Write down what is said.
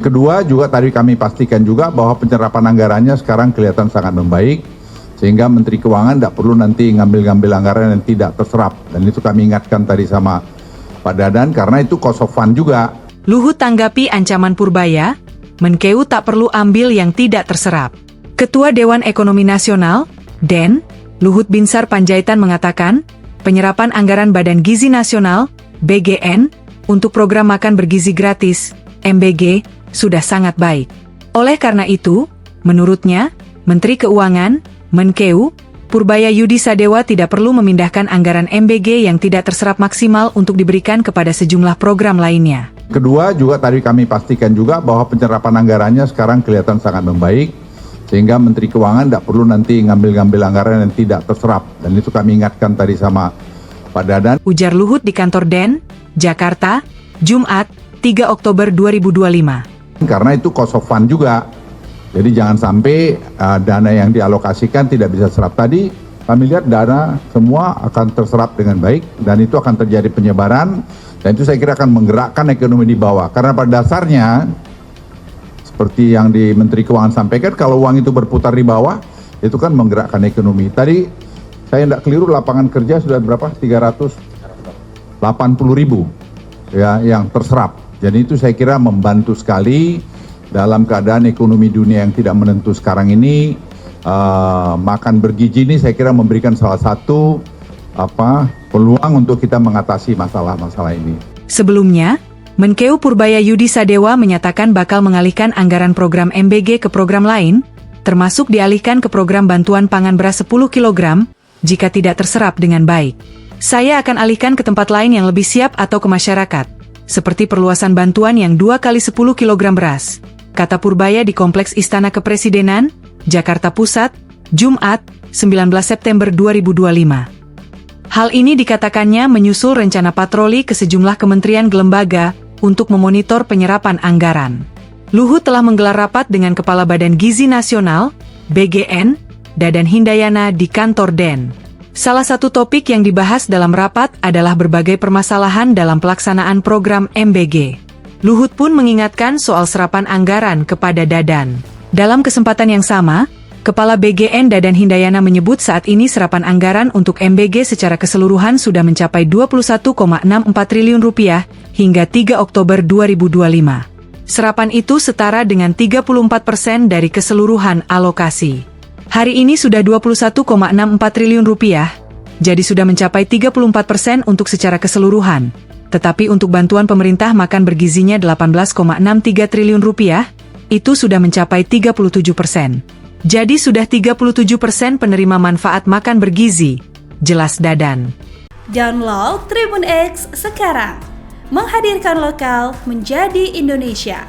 Kedua juga tadi kami pastikan juga bahwa penyerapan anggarannya sekarang kelihatan sangat membaik, sehingga Menteri Keuangan tidak perlu nanti ngambil-ngambil anggaran yang tidak terserap. Dan itu kami ingatkan tadi sama Pak Dadan karena itu cost of fund juga. Luhut tanggapi ancaman Purbaya, Menkeu tak perlu ambil yang tidak terserap. Ketua Dewan Ekonomi Nasional, DEN, Luhut Binsar Panjaitan mengatakan, penyerapan anggaran Badan Gizi Nasional, BGN, untuk program makan bergizi gratis, MBG, sudah sangat baik. Oleh karena itu, menurutnya, Menteri Keuangan, Menkeu, Purbaya Yudi Sadewa tidak perlu memindahkan anggaran MBG yang tidak terserap maksimal untuk diberikan kepada sejumlah program lainnya. Kedua juga tadi kami pastikan juga bahwa penyerapan anggarannya sekarang kelihatan sangat membaik, sehingga Menteri Keuangan tidak perlu nanti ngambil-ngambil anggaran yang tidak terserap. Dan itu kami ingatkan tadi sama Pak Dadan. Ujar Luhut di kantor DEN, Jakarta, Jumat, 3 Oktober 2025. Karena itu cost of fund juga. Jadi jangan sampai dana yang dialokasikan tidak bisa serap. Tadi kami lihat dana semua akan terserap dengan baik dan itu akan terjadi penyebaran dan itu saya kira akan menggerakkan ekonomi di bawah. Karena pada dasarnya seperti yang di Menteri Keuangan sampaikan, kalau uang itu berputar di bawah itu kan menggerakkan ekonomi. Tadi saya tidak keliru, lapangan kerja sudah berapa? 380.000 ya yang terserap. Jadi itu saya kira membantu sekali dalam keadaan ekonomi dunia yang tidak menentu sekarang ini. Makan bergizi ini saya kira memberikan salah satu peluang untuk kita mengatasi masalah-masalah ini. Sebelumnya, Menkeu Purbaya Yudi Sadewa menyatakan bakal mengalihkan anggaran program MBG ke program lain, termasuk dialihkan ke program bantuan pangan beras 10 kg, jika tidak terserap dengan baik. Saya akan alihkan ke tempat lain yang lebih siap atau ke masyarakat, seperti perluasan bantuan yang 2 kali 10 kg beras, kata Purbaya di Kompleks Istana Kepresidenan, Jakarta Pusat, Jumat, 19 September 2025. Hal ini dikatakannya menyusul rencana patroli ke sejumlah kementerian lembaga untuk memonitor penyerapan anggaran. Luhut telah menggelar rapat dengan Kepala Badan Gizi Nasional, BGN, Dadan Hindayana di kantor DEN. Salah satu topik yang dibahas dalam rapat adalah berbagai permasalahan dalam pelaksanaan program MBG. Luhut pun mengingatkan soal serapan anggaran kepada Dadan. Dalam kesempatan yang sama, Kepala BGN Dadan Hindayana menyebut saat ini serapan anggaran untuk MBG secara keseluruhan sudah mencapai Rp21,64 triliun hingga 3 Oktober 2025. Serapan itu setara dengan 34% dari keseluruhan alokasi. Hari ini sudah Rp21,64 triliun, jadi sudah mencapai 34% untuk secara keseluruhan. Tetapi untuk bantuan pemerintah makan bergizinya Rp18,63 triliun, itu sudah mencapai 37%. Jadi sudah 37% penerima manfaat makan bergizi, jelas Dadan. Download Tribun X sekarang, menghadirkan lokal menjadi Indonesia.